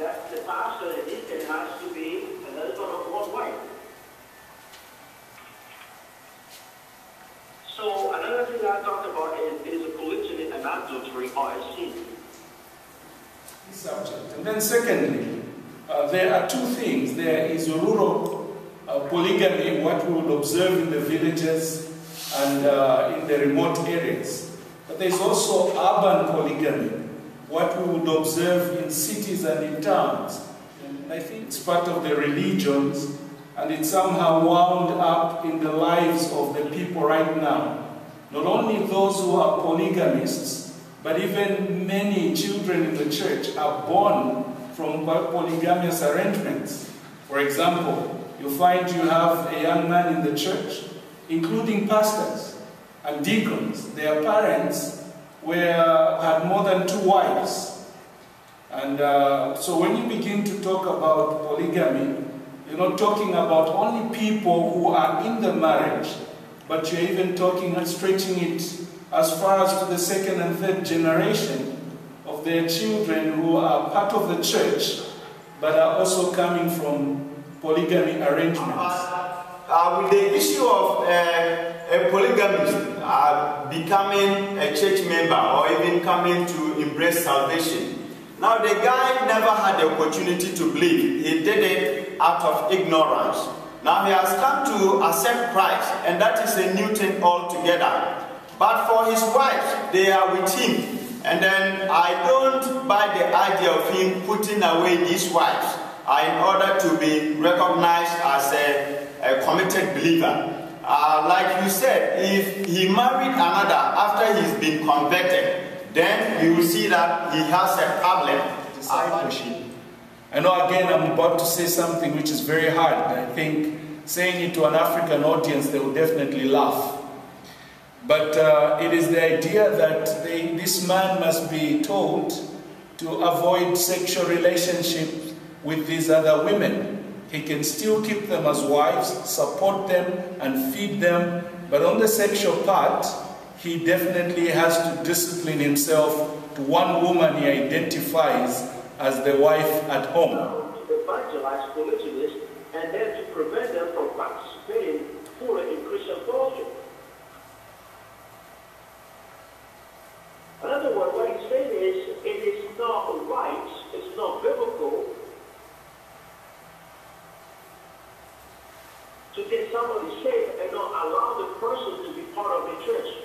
that the pastor and deacon has to be a husband of one wife. So another thing I talked about is a polygyny, an adultery, or a sin. Subject. And then secondly, there are two things. There is rural polygamy, what we would observe in the villages and in the remote areas. But there is also urban polygamy, what we would observe in cities and in towns. And I think it's part of the religions, and it's somehow wound up in the lives of the people right now. Not only those who are polygamists, but even many children in the church are born from polygamous arrangements. For example, you find you have a young man in the church, including pastors and deacons. Their parents had more than 2 wives. And so when you begin to talk about polygamy, you're not talking about only people who are in the marriage, but you're even talking and stretching it as far as to the 2nd and 3rd generation of their children who are part of the church, but are also coming from polygamy arrangements. With the issue of a polygamist becoming a church member or even coming to embrace salvation, now the guy never had the opportunity to believe. He did it out of ignorance. Now he has come to accept Christ, and that is a new thing altogether. But for his wife, they are with him. And then I don't buy the idea of him putting away these wives in order to be recognized as a committed believer. Like you said, if he married another after he's been converted, then you will see that he has a problem. Discipleship. I know again I'm about to say something which is very hard. I think saying it to an African audience, they will definitely laugh. But it is the idea that this man must be told to avoid sexual relationships with these other women. He can still keep them as wives, support them and feed them, but on the sexual part, he definitely has to discipline himself to one woman he identifies as the wife at home. To evangelize polygynists and then to prevent them from participating fully in Christian fellowship. In other words, what he's saying is, it is not right, it's not biblical to get somebody saved and not allow the person to be part of the church.